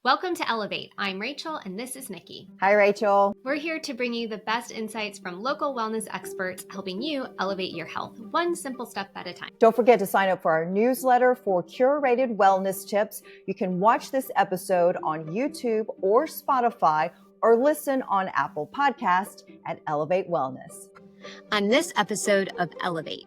Welcome to Elevate. I'm Rachel and this is Nikki. Hi, Rachel. We're here to bring you the best insights from local wellness experts, helping you elevate your health one simple step at a time. Don't forget to sign up for our newsletter for curated wellness tips. You can watch this episode on YouTube or Spotify or listen on Apple Podcast at Elevate Wellness. On this episode of Elevate.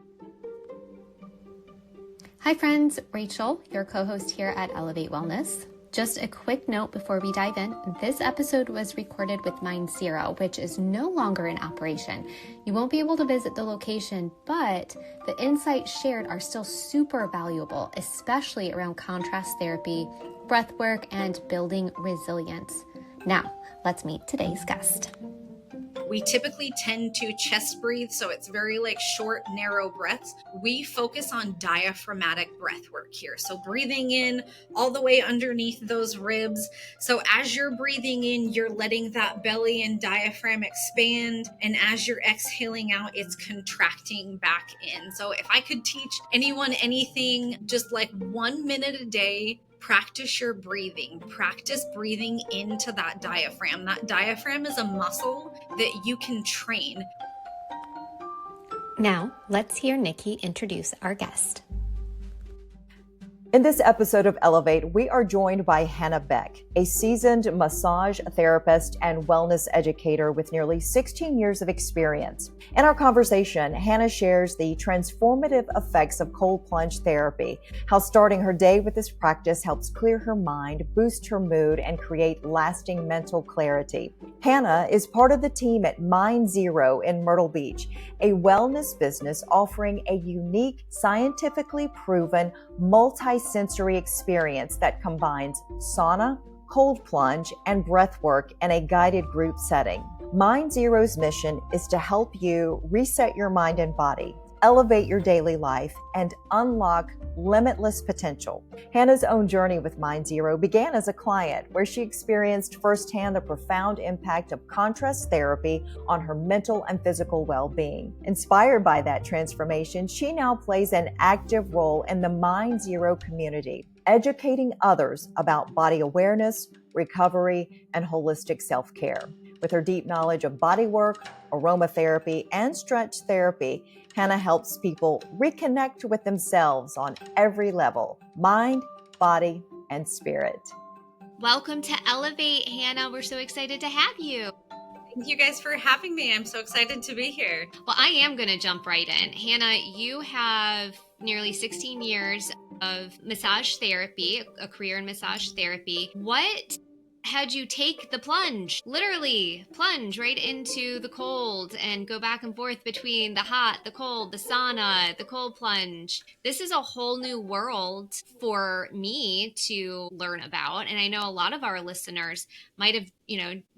Hi friends, Rachel, your co-host here at Elevate Wellness. Just a quick note before we dive in, this episode was recorded with Mindzero, which is no longer in operation. You won't be able to visit the location, but the insights shared are still super valuable, especially around contrast therapy, breath work, and building resilience. Now, let's meet today's guest. We typically tend to chest breathe, so it's very short, narrow breaths. We focus on diaphragmatic breath work here. So breathing in all the way underneath those ribs. So as you're breathing in, you're letting that belly and diaphragm expand. And as you're exhaling out, it's contracting back in. So if I could teach anyone anything, just 1 minute a day, practice your breathing. Practice breathing into that diaphragm. That diaphragm is a muscle that you can train. Now, let's hear Nikki introduce our guest. In this episode of Elevate, we are joined by Hannah Beck, a seasoned massage therapist and wellness educator with nearly 16 years of experience. In our conversation, Hannah shares the transformative effects of cold plunge therapy, how starting her day with this practice helps clear her mind, boost her mood, and create lasting mental clarity. Hannah is part of the team at Mindzero in Myrtle Beach, a wellness business offering a unique, scientifically proven, multi-sensory experience that combines sauna, cold plunge, and breath work in a guided group setting. Mindzero's mission is to help you reset your mind and body, elevate your daily life, and unlock limitless potential. Hannah's own journey with Mindzero began as a client, where she experienced firsthand the profound impact of contrast therapy on her mental and physical well-being. Inspired by that transformation, she now plays an active role in the Mindzero community, educating others about body awareness, recovery, and holistic self-care. With her deep knowledge of bodywork, aromatherapy, and stretch therapy, Hannah helps people reconnect with themselves on every level: mind, body, and spirit. Welcome to Elevate, Hannah. We're so excited to have you. Thank you guys for having me. I'm so excited to be here. Well, I am going to jump right in. Hannah, you have nearly 16 years of massage therapy, a career in massage therapy. What had you take the plunge, literally plunge right into the cold and go back and forth between the hot, the cold, the sauna, the cold plunge? This is a whole new world for me to learn about. And I know a lot of our listeners might have,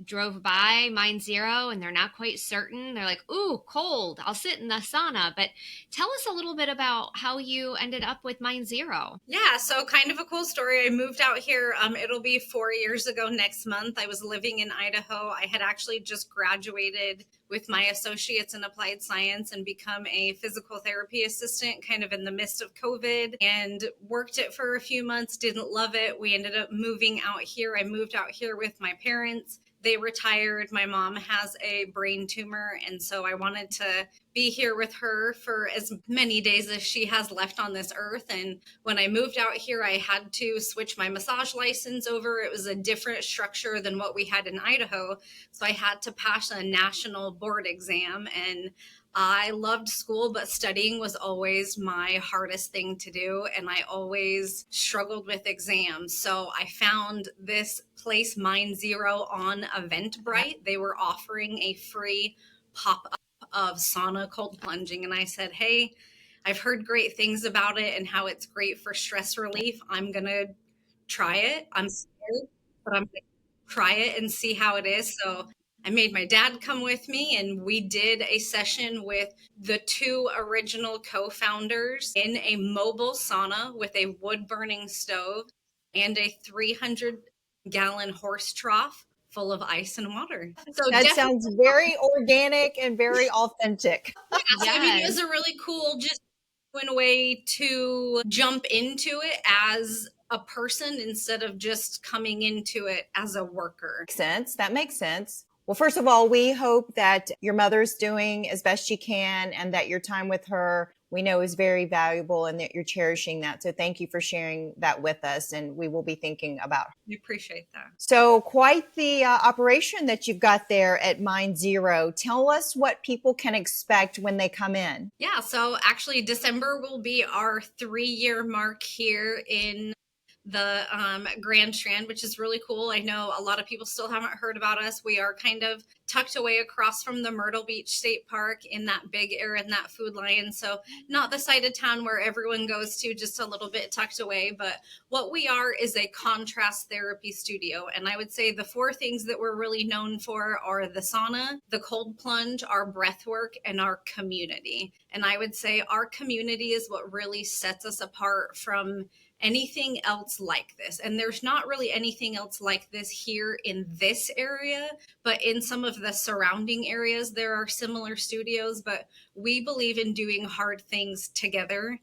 drove by Mindzero and they're not quite certain. They're like, ooh, cold, I'll sit in the sauna. But tell us a little bit about how you ended up with Mindzero. Yeah, so kind of a cool story. I moved out here. It'll be 4 years ago next month. I was living in Idaho. I had actually just graduated with my associates in applied science and become a physical therapy assistant kind of in the midst of COVID, and worked it for a few months, didn't love it. We ended up moving out here. I moved out here with my parents. They retired. My mom has a brain tumor, and so I wanted to be here with her for as many days as she has left on this earth. And when I moved out here, I had to switch my massage license over. It was a different structure than what we had in Idaho. So I had to pass a national board exam, and I loved school, but studying was always my hardest thing to do. And I always struggled with exams. So I found this place, Mindzero, on Eventbrite. They were offering a free pop-up of sauna cold plunging. And I said, hey, I've heard great things about it and how it's great for stress relief. I'm going to try it. I'm scared, but I'm going to try it and see how it is. So I made my dad come with me, and we did a session with the two original co-founders in a mobile sauna with a wood-burning stove and a 300-gallon horse trough full of ice and water. So that sounds very organic and very authentic. Yes. I mean, it was a really cool, just a way to jump into it as a person instead of just coming into it as a worker. That makes sense. Well, first of all, we hope that your mother's doing as best she can and that your time with her, we know, is very valuable and that you're cherishing that. So thank you for sharing that with us, and we will be thinking about her. We appreciate that. So quite the operation that you've got there at Mindzero. Tell us what people can expect when they come in. Yeah, so actually December will be our 3-year mark here in the Grand Strand, which is really cool. I know a lot of people still haven't heard about us. We are kind of tucked away across from the Myrtle Beach State Park in that big area in that food line. So not the side of town where everyone goes to, just a little bit tucked away. But what we are is a contrast therapy studio. And I would say the 4 things that we're really known for are the sauna, the cold plunge, our breath work, and our community. And I would say our community is what really sets us apart from anything else like this. And there's not really anything else like this here in this area, but in some of the surrounding areas, there are similar studios, but we believe in doing hard things together.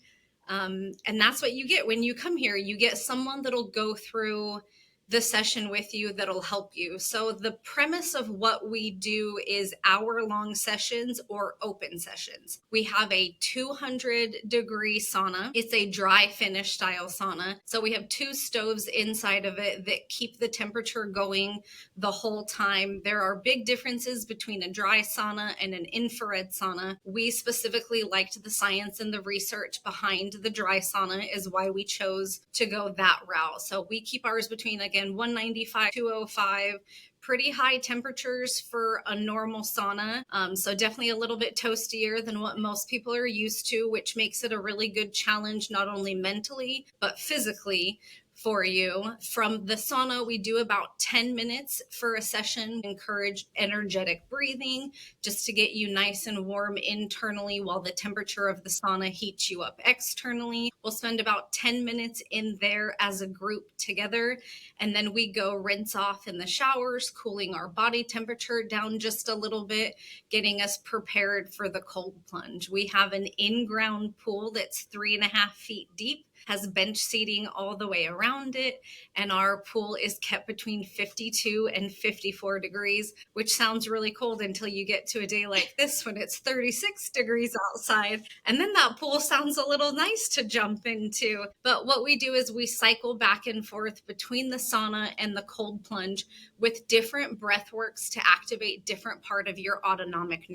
And that's what you get when you come here. You get someone that'll go through the session with you that'll help you. So the premise of what we do is hour-long sessions or open sessions. We have a 200-degree sauna. It's a dry finish style sauna. So we have 2 stoves inside of it that keep the temperature going the whole time. There are big differences between a dry sauna and an infrared sauna. We specifically liked the science and the research behind the dry sauna is why we chose to go that route. So we keep ours between, again, 195, 205, pretty high temperatures for a normal sauna. So definitely a little bit toastier than what most people are used to, which makes it a really good challenge, not only mentally, but physically for you. From the sauna, we do about 10 minutes for a session. Encourage energetic breathing just to get you nice and warm internally while the temperature of the sauna heats you up externally. We'll spend about 10 minutes in there as a group together, and then we go rinse off in the showers, cooling our body temperature down just a little bit, getting us prepared for the cold plunge. We have an in-ground pool that's 3.5 feet deep, has bench seating all the way around it, and our pool is kept between 52 and 54 degrees, which sounds really cold until you get to a day like this when it's 36 degrees outside, and then that pool sounds a little nice to jump into. But what we do is we cycle back and forth between the sauna and the cold plunge with different breath works to activate different part of your autonomic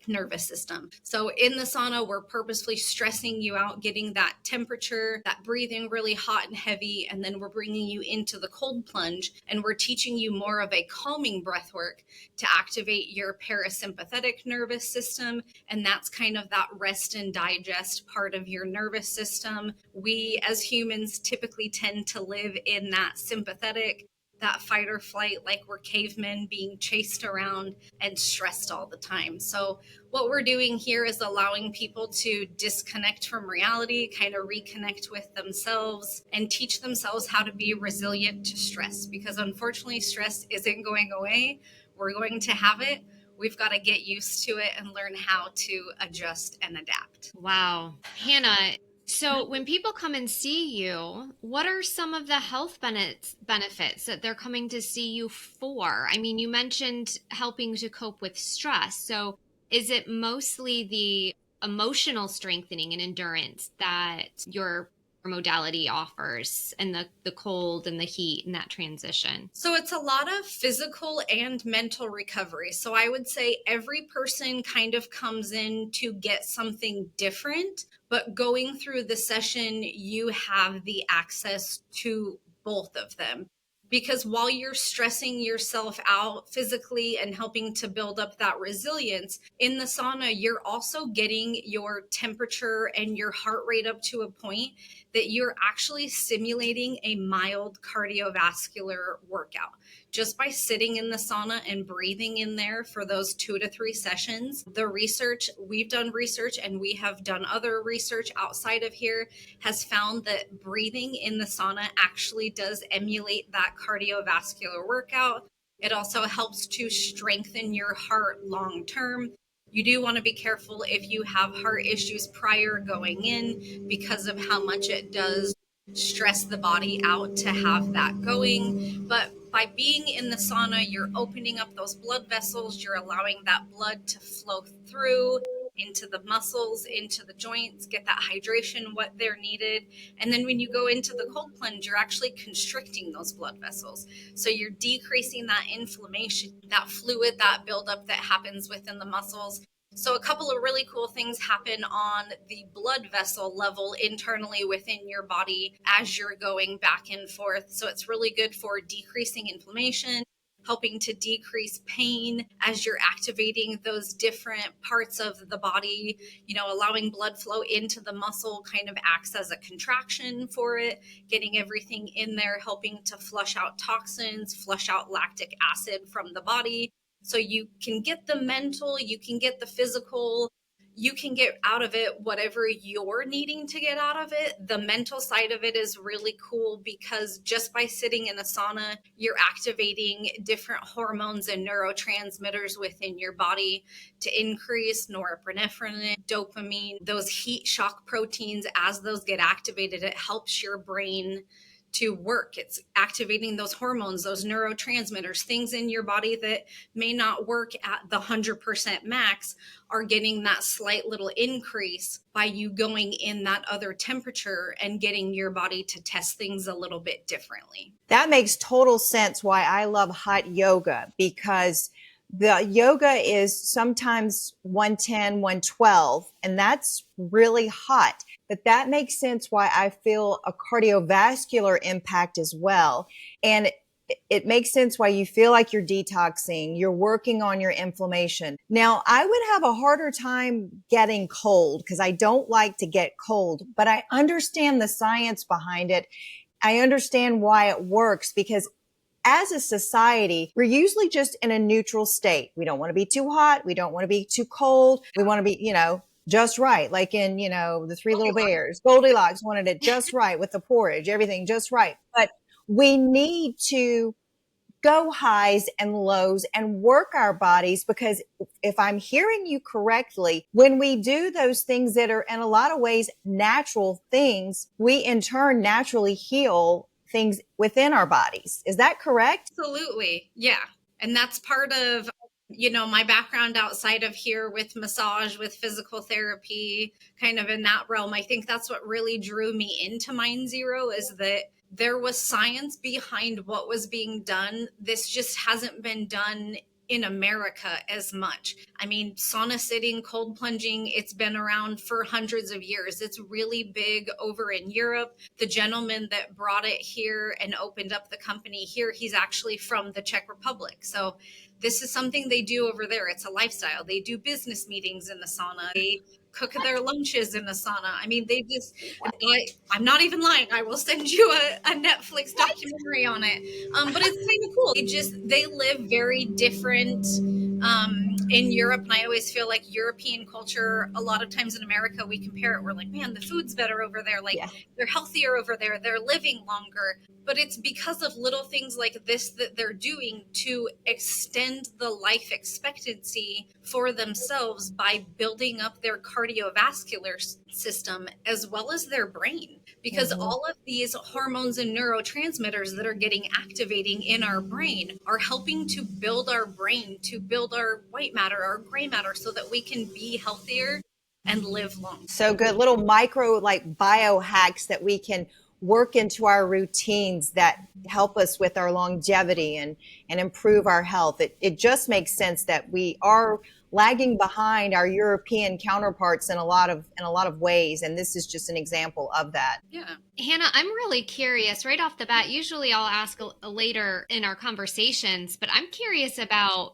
nervous system. So in the sauna, we're purposefully stressing you out, getting that temperature, that breathing really hot and heavy, and then we're bringing you into the cold plunge, and we're teaching you more of a calming breath work to activate your parasympathetic nervous system, and that's kind of that rest and digest part of your nervous system. We as humans typically tend to live in that sympathetic, that fight or flight, like we're cavemen being chased around and stressed all the time. So what we're doing here is allowing people to disconnect from reality, kind of reconnect with themselves, and teach themselves how to be resilient to stress, because unfortunately stress isn't going away. We're going to have it. We've got to get used to it and learn how to adjust and adapt. Wow. Hannah, so when people come and see you, what are some of the health benefits that they're coming to see you for? I mean, you mentioned helping to cope with stress. So is it mostly the emotional strengthening and endurance that your modality offers, and the cold and the heat and that transition? So it's a lot of physical and mental recovery. So I would say every person kind of comes in to get something different, but going through the session, you have the access to both of them. Because while you're stressing yourself out physically and helping to build up that resilience, in the sauna, you're also getting your temperature and your heart rate up to a point that you're actually simulating a mild cardiovascular workout. Just by sitting in the sauna and breathing in there for those 2 to 3 sessions. We've done research, and we have done other research outside of here, has found that breathing in the sauna actually does emulate that cardiovascular workout. It also helps to strengthen your heart long term. You do want to be careful if you have heart issues prior going in, because of how much it does stress the body out to have that going. But by being in the sauna, you're opening up those blood vessels, you're allowing that blood to flow through into the muscles, into the joints, get that hydration, what they're needed. And then when you go into the cold plunge, you're actually constricting those blood vessels. So you're decreasing that inflammation, that fluid, that buildup that happens within the muscles. So a couple of really cool things happen on the blood vessel level internally within your body as you're going back and forth. So it's really good for decreasing inflammation, helping to decrease pain as you're activating those different parts of the body. Allowing blood flow into the muscle kind of acts as a contraction for it, getting everything in there, helping to flush out toxins, flush out lactic acid from the body. So you can get the mental, you can get the physical, you can get out of it whatever you're needing to get out of it. The mental side of it is really cool because just by sitting in a sauna, you're activating different hormones and neurotransmitters within your body to increase norepinephrine, dopamine, those heat shock proteins. As those get activated, it helps your brain to work. It's activating those hormones, those neurotransmitters, things in your body that may not work at the 100% max are getting that slight little increase by you going in that other temperature and getting your body to test things a little bit differently. That makes total sense why I love hot yoga, because the yoga is sometimes 110, 112, and that's really hot. But that makes sense why I feel a cardiovascular impact as well. And it makes sense why you feel like you're detoxing, you're working on your inflammation. Now, I would have a harder time getting cold because I don't like to get cold, but I understand the science behind it. I understand why it works, because as a society, we're usually just in a neutral state. We don't want to be too hot. We don't want to be too cold. We want to be, just right. Like in, the Three Little Bears, Goldilocks wanted it just right with the porridge, everything just right. But we need to go highs and lows and work our bodies, because if I'm hearing you correctly, when we do those things that are in a lot of ways natural things, we in turn naturally heal things within our bodies. Is that correct? Absolutely. Yeah. And that's part of, my background outside of here with massage, with physical therapy, kind of in that realm. I think that's what really drew me into Mindzero, is that there was science behind what was being done. This just hasn't been done in America as much. I mean, sauna sitting, cold plunging, it's been around for hundreds of years. It's really big over in Europe. The gentleman that brought it here and opened up the company here, he's actually from the Czech Republic. So this is something they do over there. It's a lifestyle. They do business meetings in the sauna. They cook their lunches in the sauna. I mean, I'm not even lying. I will send you a Netflix documentary on it. But it's kind of cool. They live very different in Europe. And I always feel like European culture, a lot of times in America, we compare it. We're like, man, the food's better over there. Like, they're healthier over there. They're living longer. But it's because of little things like this that they're doing to extend the life expectancy for themselves by building up their cardiovascular system as well as their brain. Because all of these hormones and neurotransmitters that are getting activating in our brain are helping to build our brain, to build our white matter, our gray matter, so that we can be healthier and live long. So good. Little micro biohacks that we can work into our routines that help us with our longevity and improve our health. It just makes sense that we are lagging behind our European counterparts in a lot of ways, and this is just an example of that. Yeah. Hannah, I'm really curious right off the bat. Usually I'll ask later in our conversations, but I'm curious about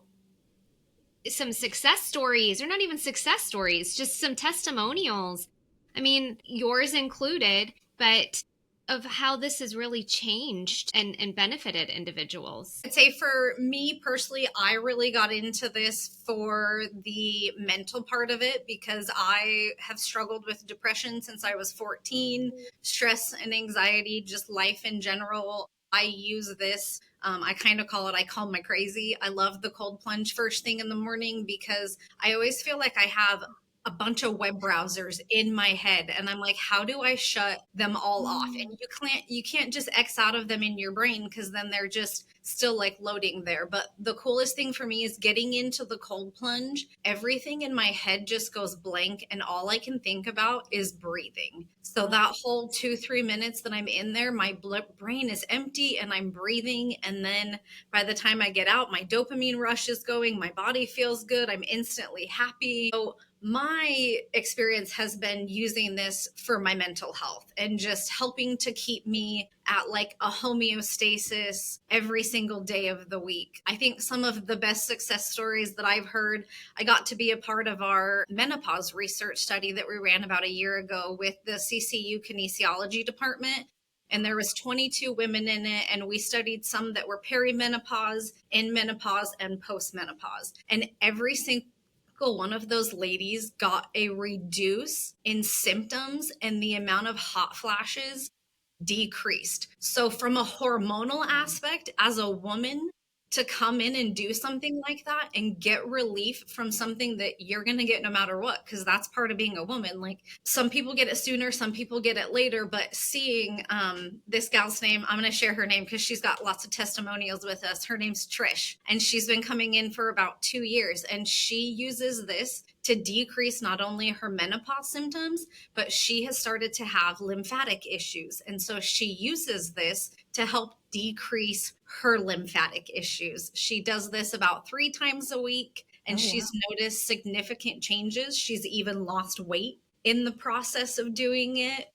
some success stories, or not even success stories, just some testimonials. I mean, yours included, but of how this has really changed and benefited individuals. I'd say for me personally, I really got into this for the mental part of it, because I have struggled with depression since I was 14, stress and anxiety, just life in general. I use this. I kind of call my crazy. I love the cold plunge first thing in the morning because I always feel like I have a bunch of web browsers in my head, and I'm like, how do I shut them all off? And you can't just X out of them in your brain, because then they're just still like loading there. But the coolest thing for me is getting into the cold plunge. Everything in my head just goes blank, and all I can think about is breathing. So that whole 2-3 minutes that I'm in there, my brain is empty and I'm breathing. And then by the time I get out, my dopamine rush is going, my body feels good, I'm instantly happy. So my experience has been using this for my mental health and just helping to keep me at like a homeostasis every single day of the week. I think some of the best success stories that I've heard, I got to be a part of our menopause research study that we ran about a year ago with the CCU kinesiology department. And there was 22 women in it, and we studied some that were perimenopause, in menopause, and postmenopause. And every single one of those ladies got a reduce in symptoms, and the amount of hot flashes decreased. So from a hormonal aspect, as a woman, to come in and do something like that and get relief from something that you're going to get no matter what, because that's part of being a woman. Like, some people get it sooner, some people get it later, but seeing this gal's name, I'm going to share her name because she's got lots of testimonials with us. Her name's Trish, and she's been coming in for about 2 years, and she uses this to decrease not only her menopause symptoms, but she has started to have lymphatic issues. And so she uses this to help decrease her lymphatic issues. She does this about 3 times a week, and she's noticed significant changes. She's even lost weight in the process of doing it.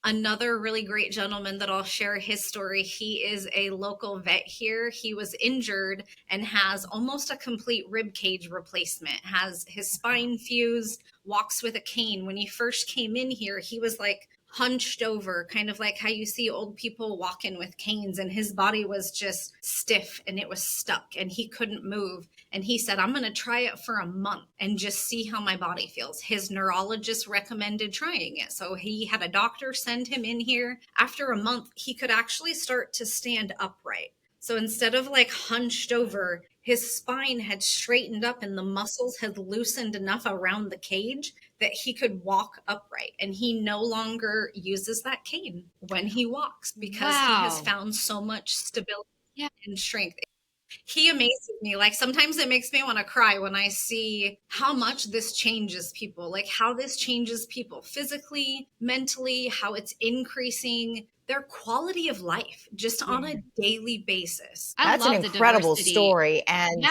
Another really great gentleman that I'll share his story. He is a local vet here. He was injured and has almost a complete rib cage replacement, has his spine fused, walks with a cane. When he first came in here, he was like hunched over, kind of like how you see old people walking with canes, and his body was just stiff and it was stuck and he couldn't move. And he said, I'm going to try it for a month and just see how my body feels. His neurologist recommended trying it. So he had a doctor send him in here. After a month, he could actually start to stand upright. So instead of like hunched over, his spine had straightened up and the muscles had loosened enough around the cage that he could walk upright. And he no longer uses that cane when he walks, because he has found so much stability and strength. He amazes me. Like, sometimes it makes me want to cry when I see how much this changes people, like how this changes people physically, mentally, how it's increasing their quality of life just on a daily basis. That's an incredible story. And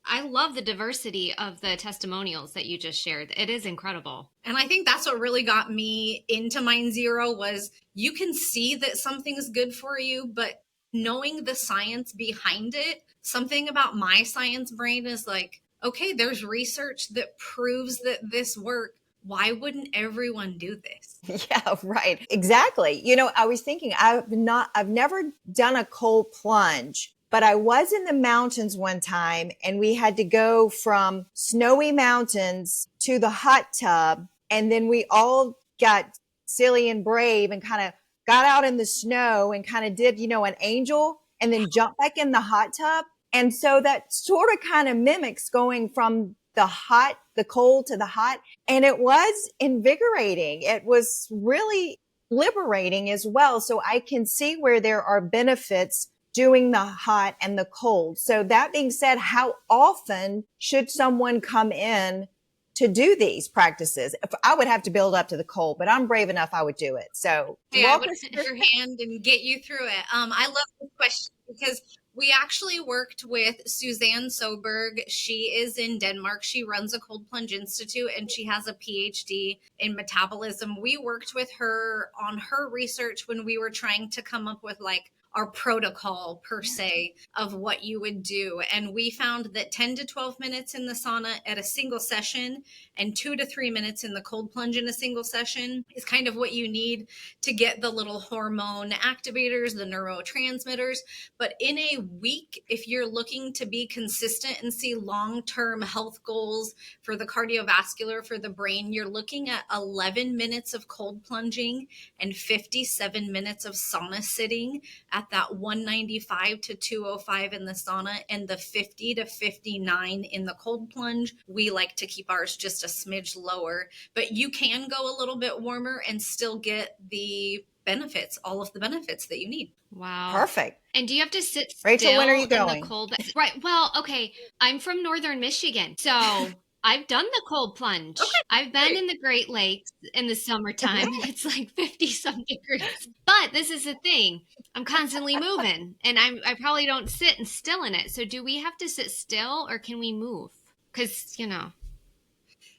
I love the diversity of the testimonials that you just shared. It is incredible. And I think that's what really got me into Mindzero, was you can see that something's good for you, but knowing the science behind it, something about my science brain is like, okay, there's research that proves that this works. Why wouldn't everyone do this? Yeah, right. Exactly. You know, I was thinking, I've never done a cold plunge, but I was in the mountains one time, and we had to go from snowy mountains to the hot tub. And then we all got silly and brave and kind of got out in the snow and kind of did, an angel, and then jumped back in the hot tub. And so that sort of kind of mimics going from the cold to the hot. And it was invigorating. It was really liberating as well. So I can see where there are benefits doing the hot and the cold. So that being said, how often should someone come in to do these practices? I would have to build up to the cold, but I'm brave enough, I would do it. So I would put your hand and get you through it. I love this question because we actually worked with Suzanne Soberg. She is in Denmark. She runs a cold plunge institute and she has a PhD in metabolism. We worked with her on her research when we were trying to come up with like our protocol per se of what you would do. And we found that 10 to 12 minutes in the sauna at a single session and 2 to 3 minutes in the cold plunge in a single session is kind of what you need to get the little hormone activators, the neurotransmitters. But in a week, if you're looking to be consistent and see long-term health goals for the cardiovascular, for the brain, you're looking at 11 minutes of cold plunging and 57 minutes of sauna sitting at at that 195 to 205 in the sauna and the 50 to 59 in the cold plunge. We like to keep ours just a smidge lower, but you can go a little bit warmer and still get the benefits, all of the benefits that you need. Wow. Perfect. And do you have to sit Rachel, still when are you in the going? cold? Right. Well, okay. I'm from northern Michigan, so I've done the cold plunge. Okay, I've been great. in the Great Lakes in the summertime, and it's like 50 some degrees. But this is the thing. I'm constantly moving, and I probably don't sit and still in it. So do we have to sit still, or can we move? Because,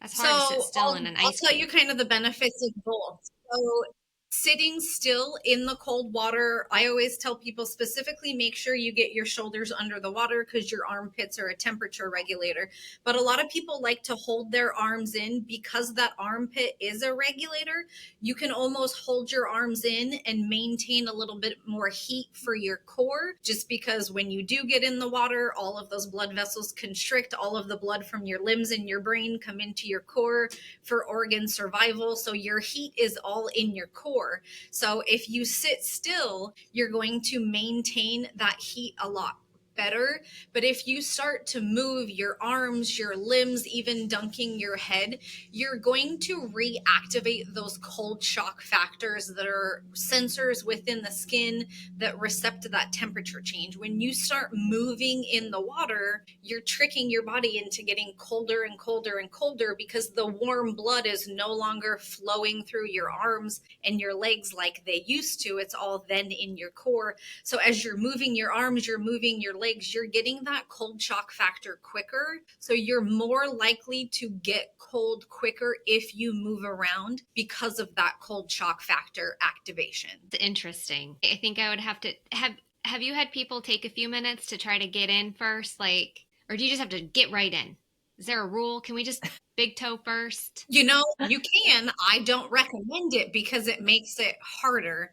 that's hard to sit So still in an I'll ice tell you cube. kind of the benefits of both. So sitting still in the cold water, I always tell people specifically make sure you get your shoulders under the water because your armpits are a temperature regulator. But a lot of people like to hold their arms in because that armpit is a regulator. You can almost hold your arms in and maintain a little bit more heat for your core, just because when you do get in the water, all of those blood vessels constrict, all of the blood from your limbs and your brain come into your core for organ survival. So your heat is all in your core. So if you sit still, you're going to maintain that heat a lot better. But if you start to move your arms, your limbs, even dunking your head, you're going to reactivate those cold shock factors that are sensors within the skin that recept that temperature change. When you start moving in the water, you're tricking your body into getting colder and colder and colder because the warm blood is no longer flowing through your arms and your legs like they used to. It's all then in your core. So as you're moving your arms, you're moving your legs, you're getting that cold shock factor quicker. So you're more likely to get cold quicker if you move around because of that cold shock factor activation. It's interesting. I think I would have to have you had people take a few minutes to try to get in first, or do you just have to get right in? Is there a rule? Can we just big toe first? You can. I don't recommend it because it makes it harder.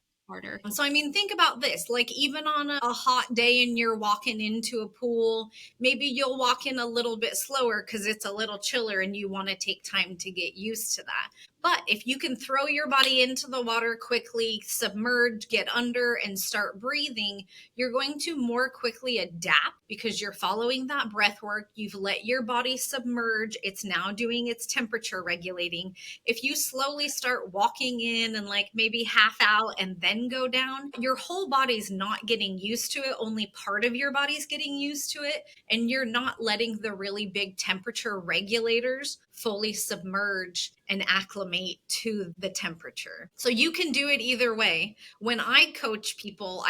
So, I mean, think about this, like even on a hot day and you're walking into a pool, maybe you'll walk in a little bit slower because it's a little chiller and you want to take time to get used to that. But if you can throw your body into the water quickly, submerge, get under, and start breathing, you're going to more quickly adapt because you're following that breath work. You've let your body submerge. It's now doing its temperature regulating. If you slowly start walking in and like maybe half out and then go down, your whole body's not getting used to it. Only part of your body's getting used to it. And you're not letting the really big temperature regulators fully submerge and acclimate to the temperature. So you can do it either way. When I coach people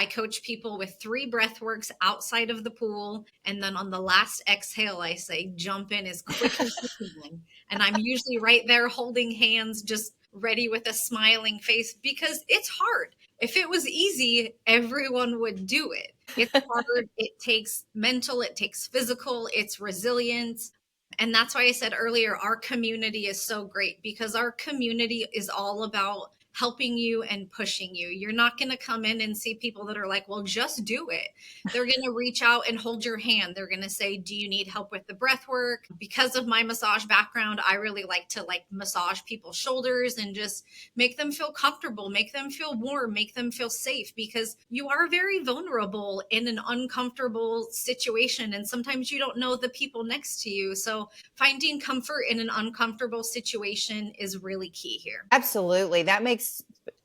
with 3 breath works outside of the pool. And then on the last exhale, I say, jump in as quick as you can. And I'm usually right there holding hands, just ready with a smiling face because it's hard. If it was easy, everyone would do it. It's hard. It takes mental, it takes physical, it's resilience. And that's why I said earlier, our community is so great because our community is all about helping you and pushing you. You're not going to come in and see people that are like, well, just do it. They're going to reach out and hold your hand. They're going to say, do you need help with the breath work? Because of my massage background, I really like to massage people's shoulders and just make them feel comfortable, make them feel warm, make them feel safe because you are very vulnerable in an uncomfortable situation. And sometimes you don't know the people next to you. So finding comfort in an uncomfortable situation is really key here. Absolutely. That makes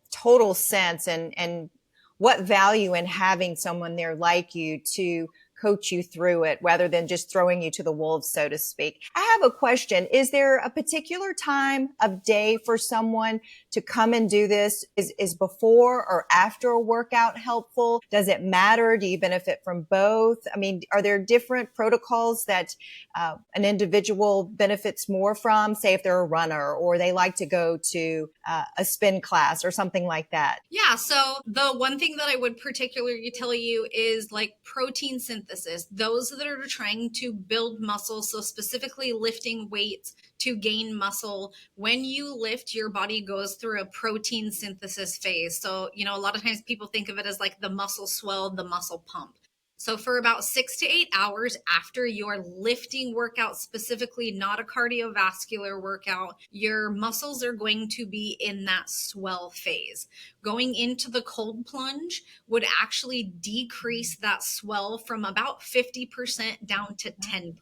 total sense. And what value in having someone there like you to coach you through it rather than just throwing you to the wolves, so to speak. I have a question. Is there a particular time of day for someone to come and do this? Is before or after a workout helpful? Does it matter? Do you benefit from both? I mean, are there different protocols that an individual benefits more from, say if they're a runner or they like to go to a spin class or something like that? Yeah. So the one thing that I would particularly tell you is like protein synthesis. Those that are trying to build muscle, so specifically lifting weights to gain muscle, when you lift, your body goes through a protein synthesis phase. So, a lot of times people think of it as like the muscle swell, the muscle pump. So for about 6 to 8 hours after your lifting workout, specifically not a cardiovascular workout, your muscles are going to be in that swell phase. going into the cold plunge would actually decrease that swell from about 50% down to 10%.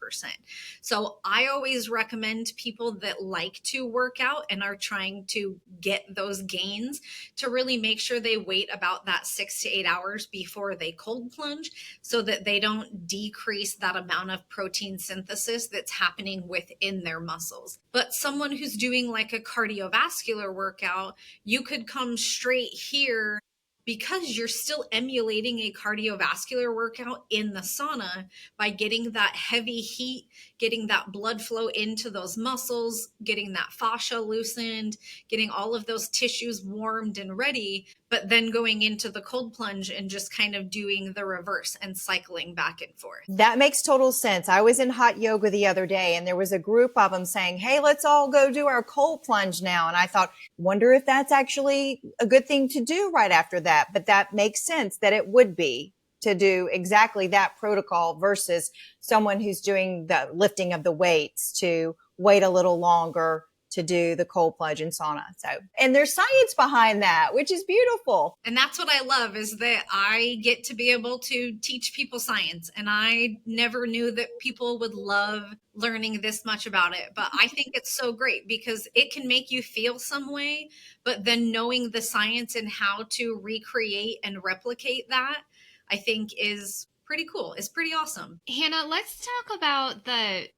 So I always recommend people that like to work out and are trying to get those gains to really make sure they wait about that 6 to 8 hours before they cold plunge so that they don't decrease that amount of protein synthesis that's happening within their muscles. But someone who's doing like a cardiovascular workout, you could come straight here because you're still emulating a cardiovascular workout in the sauna by getting that heavy heat, getting that blood flow into those muscles, getting that fascia loosened, getting all of those tissues warmed and ready, but then going into the cold plunge and just kind of doing the reverse and cycling back and forth. That makes total sense. I was in hot yoga the other day and there was a group of them saying, hey, let's all go do our cold plunge now. And I thought, wonder if that's actually a good thing to do right after that. But that makes sense that it would be to do exactly that protocol versus someone who's doing the lifting of the weights to wait a little longer to do the cold plunge and sauna. So, and there's science behind that, which is beautiful. And that's what I love is that I get to be able to teach people science. And I never knew that people would love learning this much about it. But I think it's so great because it can make you feel some way, but then knowing the science and how to recreate and replicate that, I think is pretty cool. It's pretty awesome. Hannah, let's talk about the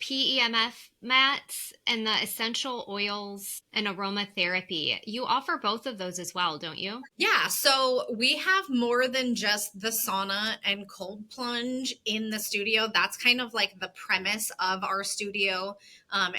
PEMF mats and the essential oils and aromatherapy. You offer both of those as well, don't you? Yeah, so we have more than just the sauna and cold plunge in the studio. That's kind of like the premise of our studio.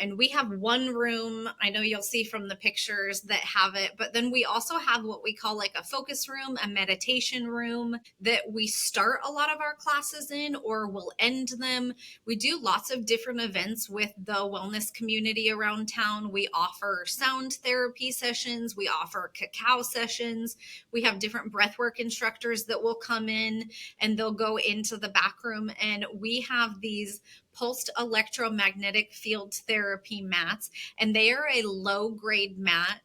And we have one room, I know you'll see from the pictures that have it, but then we also have what we call like a focus room, a meditation room that we start a lot of our classes in or will end them. We do lots of different events with the wellness community around town. We offer sound therapy sessions, we offer cacao sessions. We have different breathwork instructors that will come in and they'll go into the back room, and we have these pulsed electromagnetic field therapy mats, and they are a low grade mat.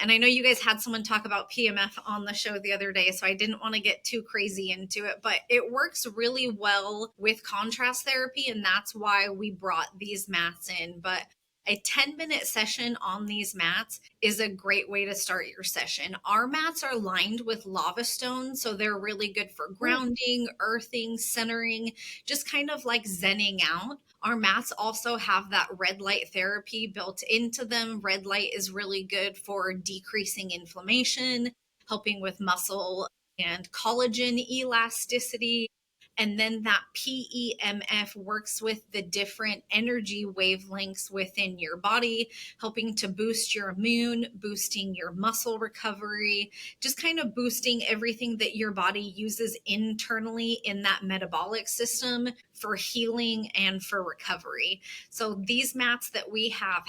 And I know you guys had someone talk about PMF on the show the other day, so I didn't want to get too crazy into it, but it works really well with contrast therapy, and that's why we brought these mats in. But a 10-minute session on these mats is a great way to start your session. Our mats are lined with lava stones, so they're really good for grounding, earthing, centering, just kind of like zenning out. Our mats also have that red light therapy built into them. Red light is really good for decreasing inflammation, helping with muscle and collagen elasticity. And then that PEMF works with the different energy wavelengths within your body, helping to boost your immune, boosting your muscle recovery, just kind of boosting everything that your body uses internally in that metabolic system for healing and for recovery. So these mats that we have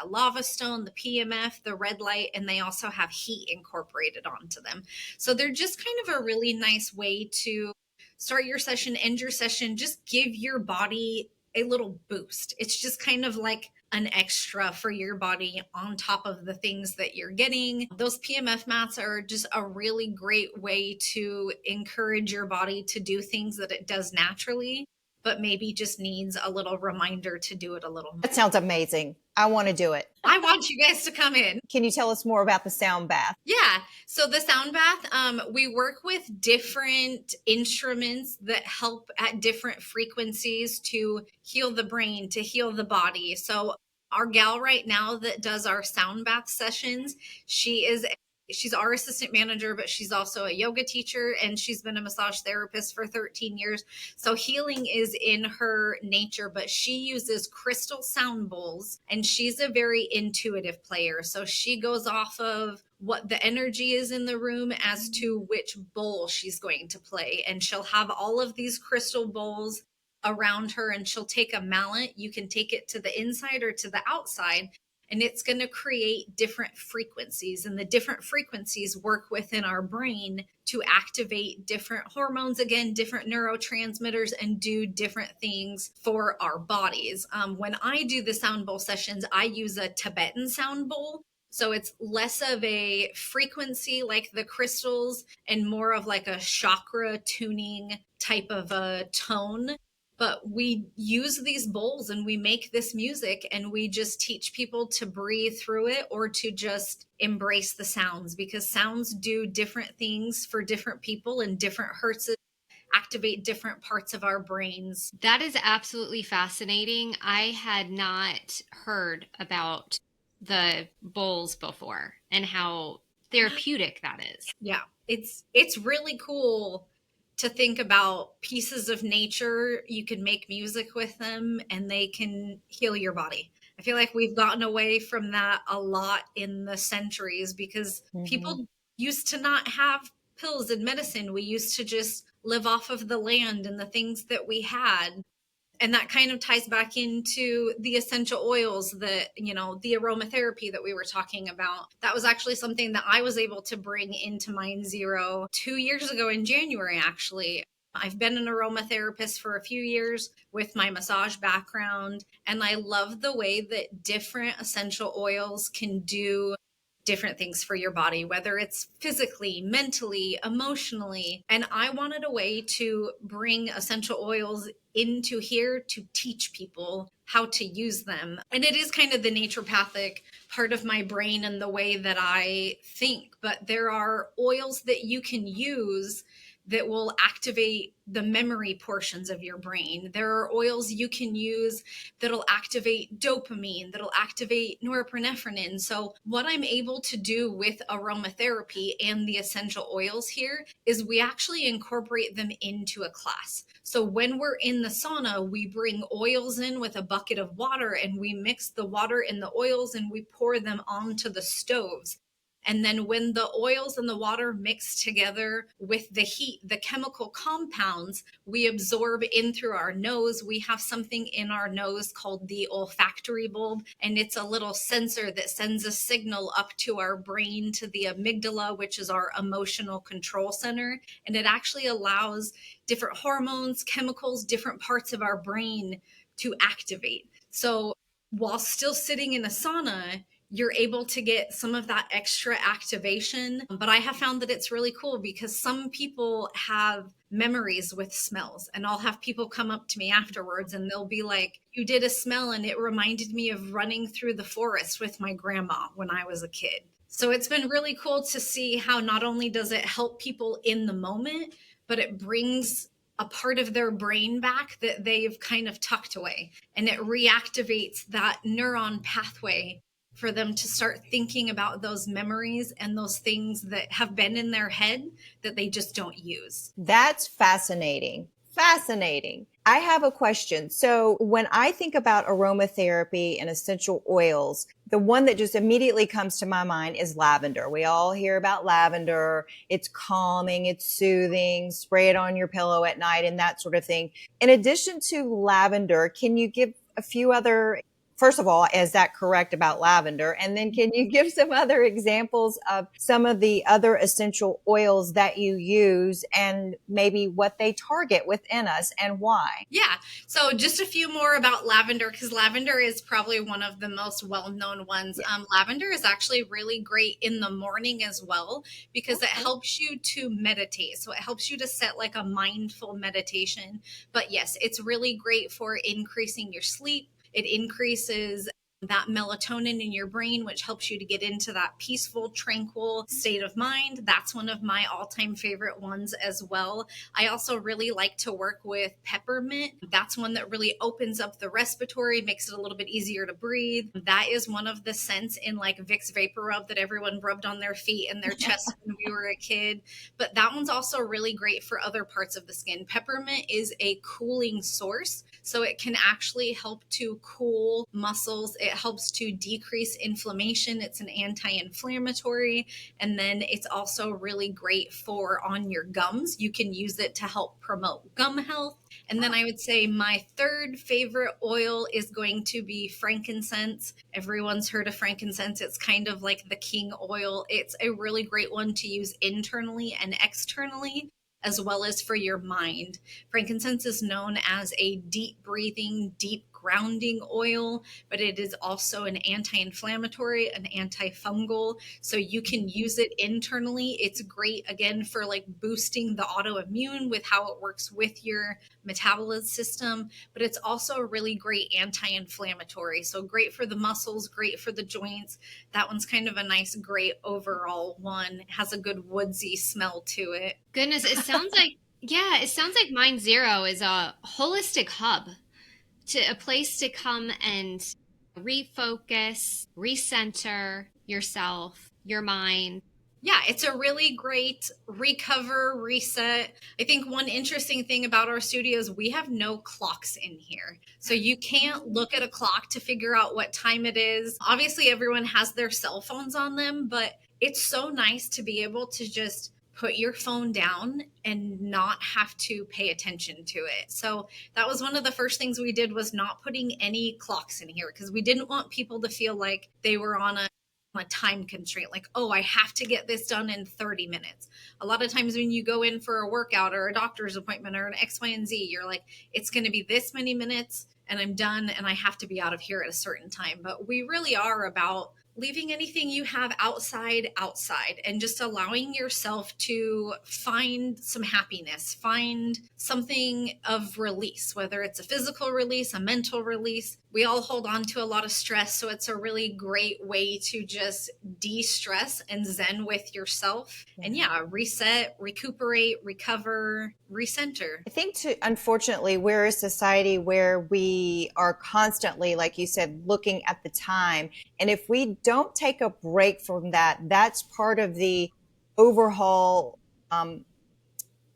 the lava stone, the PMF, the red light, and they also have heat incorporated onto them. So they're just kind of a really nice way to start your session, end your session, just give your body a little boost. It's just kind of like an extra for your body on top of the things that you're getting. Those PMF mats are just a really great way to encourage your body to do things that it does naturally, but maybe just needs a little reminder to do it a little more. That sounds amazing. I want to do it. I want you guys to come in. Can you tell us more about the sound bath? Yeah. So the sound bath, we work with different instruments that help at different frequencies to heal the brain, to heal the body. So our gal right now that does our sound bath sessions, she's our assistant manager, but she's also a yoga teacher and she's been a massage therapist for 13 years. So healing is in her nature, but she uses crystal sound bowls and she's a very intuitive player. So she goes off of what the energy is in the room as to which bowl she's going to play. And she'll have all of these crystal bowls around her and she'll take a mallet. You can take it to the inside or to the outside, and it's going to create different frequencies, and the different frequencies work within our brain to activate different hormones, again, different neurotransmitters, and do different things for our bodies. When I do the sound bowl sessions, I use a Tibetan sound bowl. So it's less of a frequency like the crystals and more of like a chakra tuning type of a tone. But we use these bowls and we make this music and we just teach people to breathe through it or to just embrace the sounds, because sounds do different things for different people, and different hertz activate different parts of our brains. That is absolutely fascinating. I had not heard about the bowls before and how therapeutic that is. Yeah, it's really cool to think about pieces of nature. You can make music with them and they can heal your body. I feel like we've gotten away from that a lot in the centuries because people used to not have pills and medicine. We used to just live off of the land and the things that we had. And that kind of ties back into the essential oils, that, you know, the aromatherapy that we were talking about. That was actually something that I was able to bring into Mindzero 2 years ago in January, actually. I've been an aromatherapist for a few years with my massage background, and I love the way that different essential oils can do different things for your body, whether it's physically, mentally, emotionally. And I wanted a way to bring essential oils into here to teach people how to use them. And it is kind of the naturopathic part of my brain and the way that I think. But there are oils that you can use that will activate the memory portions of your brain. There are oils you can use that'll activate dopamine, that'll activate norepinephrine. So what I'm able to do with aromatherapy and the essential oils here is we actually incorporate them into a class. So when we're in the sauna, we bring oils in with a bucket of water and we mix the water and the oils and we pour them onto the stoves. And then when the oils and the water mix together with the heat, the chemical compounds, we absorb in through our nose. We have something in our nose called the olfactory bulb, and it's a little sensor that sends a signal up to our brain, to the amygdala, which is our emotional control center. And it actually allows different hormones, chemicals, different parts of our brain to activate. So while still sitting in a sauna, you're able to get some of that extra activation. But I have found that it's really cool because some people have memories with smells, and I'll have people come up to me afterwards and they'll be like, you did a smell and it reminded me of running through the forest with my grandma when I was a kid. So it's been really cool to see how not only does it help people in the moment, but it brings a part of their brain back that they've kind of tucked away, and it reactivates that neuron pathway for them to start thinking about those memories and those things that have been in their head that they just don't use. That's fascinating. Fascinating. I have a question. So when I think about aromatherapy and essential oils, the one that just immediately comes to my mind is lavender. We all hear about lavender. It's calming, it's soothing, spray it on your pillow at night and that sort of thing. In addition to lavender, can you give a few other, first of all, is that correct about lavender? And then can you give some other examples of some of the other essential oils that you use and maybe what they target within us and why? Yeah. So just a few more about lavender, because lavender is probably one of the most well-known ones. Lavender is actually really great in the morning as well, because it helps you to meditate. So it helps you to set like a mindful meditation. But yes, it's really great for increasing your sleep. It increases that melatonin in your brain, which helps you to get into that peaceful, tranquil state of mind. That's one of my all-time favorite ones as well. I also really like to work with peppermint. That's one that really opens up the respiratory, makes it a little bit easier to breathe. That is one of the scents in like Vicks Vapor Rub that everyone rubbed on their feet and their chest when we were a kid. But that one's also really great for other parts of the skin. Peppermint is a cooling source, so it can actually help to cool muscles. It helps to decrease inflammation. It's an anti-inflammatory. And then it's also really great for on your gums. You can use it to help promote gum health. And then I would say my third favorite oil is going to be frankincense. Everyone's heard of frankincense. It's kind of like the king oil. It's a really great one to use internally and externally, as well as for your mind. Frankincense is known as a deep breathing, deep grounding oil, but it is also an anti-inflammatory, an antifungal. So you can use it internally. It's great, again, for like boosting the autoimmune with how it works with your metabolism system, but it's also a really great anti-inflammatory. So great for the muscles, great for the joints. That one's kind of a nice, great overall one. It has a good woodsy smell to it. Goodness, it sounds like, yeah, it sounds like Mindzero is a holistic hub, to a place to come and refocus, recenter yourself, your mind. Yeah, it's a really great recover, reset. I think one interesting thing about our studios, we have no clocks in here. So you can't look at a clock to figure out what time it is. Obviously, everyone has their cell phones on them, but it's so nice to be able to just put your phone down and not have to pay attention to it. So that was one of the first things we did, was not putting any clocks in here, because we didn't want people to feel like they were on a time constraint, like, oh, I have to get this done in 30 minutes. A lot of times when you go in for a workout or a doctor's appointment or an X, Y, and Z, you're like, it's going to be this many minutes and I'm done and I have to be out of here at a certain time. But we really are about leaving anything you have outside and just allowing yourself to find some happiness, find something of release, whether it's a physical release, a mental release. We all hold on to a lot of stress, so it's a really great way to just de-stress and zen with yourself. And yeah, reset, recuperate, recover, recenter. I think, unfortunately, we're a society where we are constantly, like you said, looking at the time. And if we don't take a break from that, that's part of the overhaul.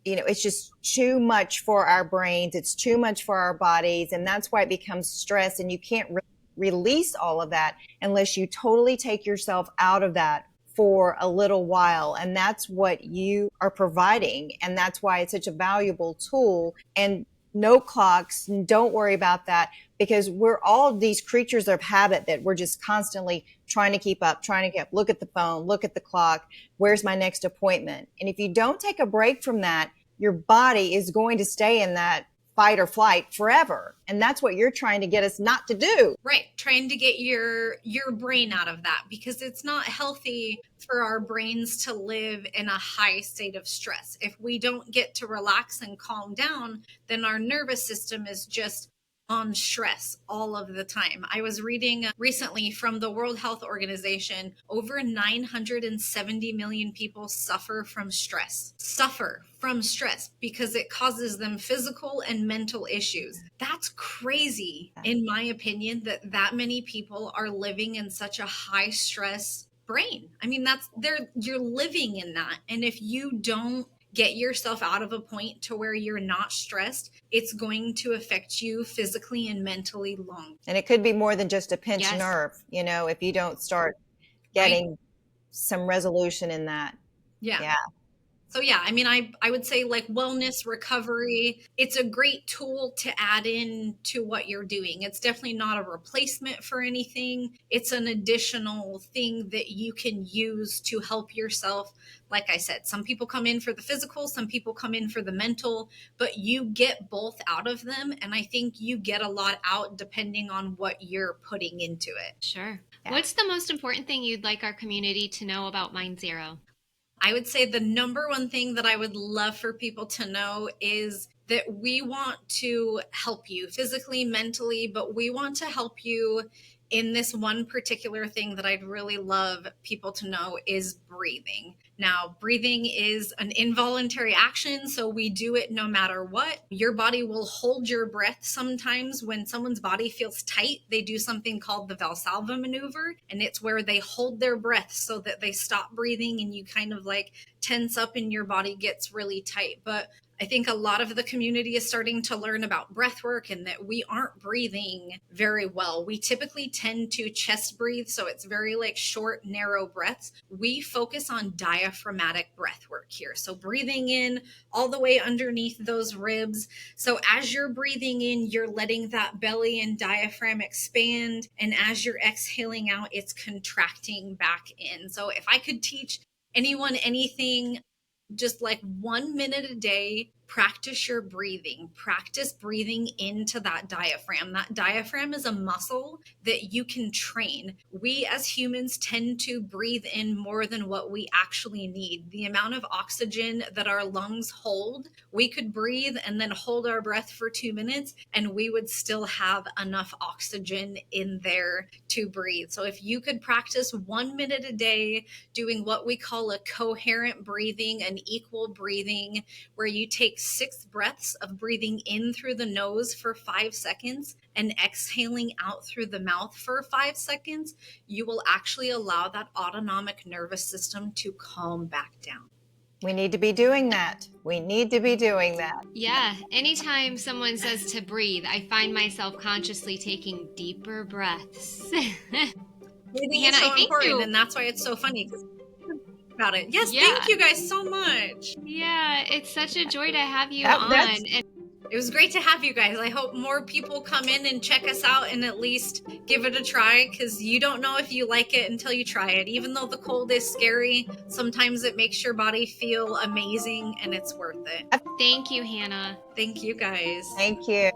It's just too much for our brains. It's too much for our bodies. And that's why it becomes stress. And you can't release all of that unless you totally take yourself out of that for a little while. And that's what you are providing. And that's why it's such a valuable tool. And no clocks, don't worry about that, because we're all these creatures of habit that we're just constantly trying to keep up, look at the phone, look at the clock. Where's my next appointment? And if you don't take a break from that, your body is going to stay in that fight or flight forever. And that's what you're trying to get us not to do. Right. Trying to get your brain out of that, because it's not healthy for our brains to live in a high state of stress. If we don't get to relax and calm down, then our nervous system is just on stress all of the time. I was reading recently from the World Health Organization, over 970 million people suffer from stress because it causes them physical and mental issues. That's crazy, in my opinion, that many people are living in such a high stress brain. I mean, you're living in that. And if you don't get yourself out of a point to where you're not stressed, it's going to affect you physically and mentally long. And it could be more than just a pinched nerve, if you don't start getting some resolution in that. Yeah. So yeah, I mean, I would say like wellness, recovery, it's a great tool to add in to what you're doing. It's definitely not a replacement for anything. It's an additional thing that you can use to help yourself. Like I said, some people come in for the physical, some people come in for the mental, but you get both out of them. And I think you get a lot out depending on what you're putting into it. Sure. Yeah. What's the most important thing you'd like our community to know about Mindzero? I would say the number one thing that I would love for people to know is that we want to help you physically, mentally, but we want to help you in this one particular thing that I'd really love people to know is breathing. Now, breathing is an involuntary action, so we do it no matter what. Your body will hold your breath sometimes. When someone's body feels tight, they do something called the Valsalva maneuver, and it's where they hold their breath so that they stop breathing and you kind of like tense up and your body gets really tight. But I think a lot of the community is starting to learn about breath work and that we aren't breathing very well. We typically tend to chest breathe, so it's very like short, narrow breaths. We focus on diaphragmatic breath work here. So breathing in all the way underneath those ribs. So as you're breathing in, you're letting that belly and diaphragm expand. And as you're exhaling out, it's contracting back in. So if I could teach anyone anything, just like 1 minute a day, practice your breathing. Practice breathing into that diaphragm. That diaphragm is a muscle that you can train. We as humans tend to breathe in more than what we actually need. The amount of oxygen that our lungs hold, we could breathe and then hold our breath for 2 minutes and we would still have enough oxygen in there to breathe. So if you could practice 1 minute a day doing what we call a coherent breathing, an equal breathing, where you take 6 breaths of breathing in through the nose for 5 seconds and exhaling out through the mouth for 5 seconds, you will actually allow that autonomic nervous system to calm back down. We need to be doing that. We need to be doing that. Yeah. Anytime someone says to breathe, I find myself consciously taking deeper breaths. Breathing Hannah, is so I thank important, you. and that's why it's so funny about it. Yes, Yeah. thank you guys so much. Yeah, it's such a joy to have you That's- on. And It was great to have you guys. I hope more people come in and check us out and at least give it a try, because you don't know if you like it until you try it. Even though the cold is scary, sometimes it makes your body feel amazing and it's worth it. thank you, Hannah. Thank you guys. Thank you.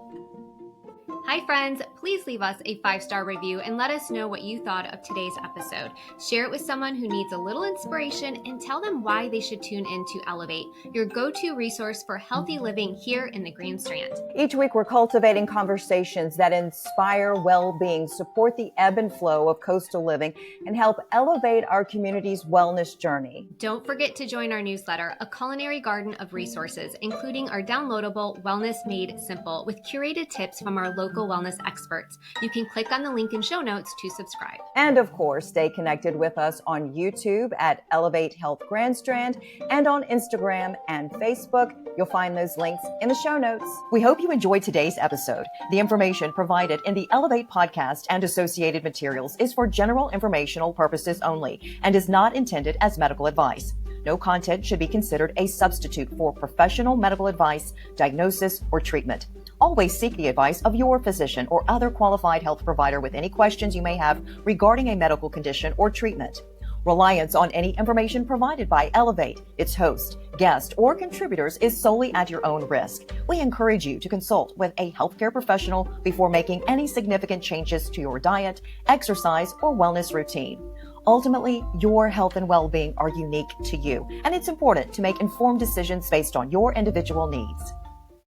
Hi, friends. Please leave us a 5-star review and let us know what you thought of today's episode. Share it with someone who needs a little inspiration and tell them why they should tune in to Elevate, your go-to resource for healthy living here in the Green Strand. Each week, we're cultivating conversations that inspire well-being, support the ebb and flow of coastal living, and help elevate our community's wellness journey. Don't forget to join our newsletter, a culinary garden of resources, including our downloadable Wellness Made Simple with curated tips from our local wellness experts. You can click on the link in show notes to subscribe. And of course, stay connected with us on YouTube at Elevate HEALTH-GRANDSTRAND and on Instagram and Facebook. You'll find those links in the show notes. We hope you enjoyed today's episode. The information provided in the Elevate podcast and associated materials is for general informational purposes only and is not intended as medical advice. No content should be considered a substitute for professional medical advice, diagnosis, or treatment. Always seek the advice of your physician or other qualified health provider with any questions you may have regarding a medical condition or treatment. Reliance on any information provided by Elevate, its host, guest, or contributors is solely at your own risk. We encourage you to consult with a healthcare professional before making any significant changes to your diet, exercise, or wellness routine. Ultimately, your health and well-being are unique to you, and it's important to make informed decisions based on your individual needs.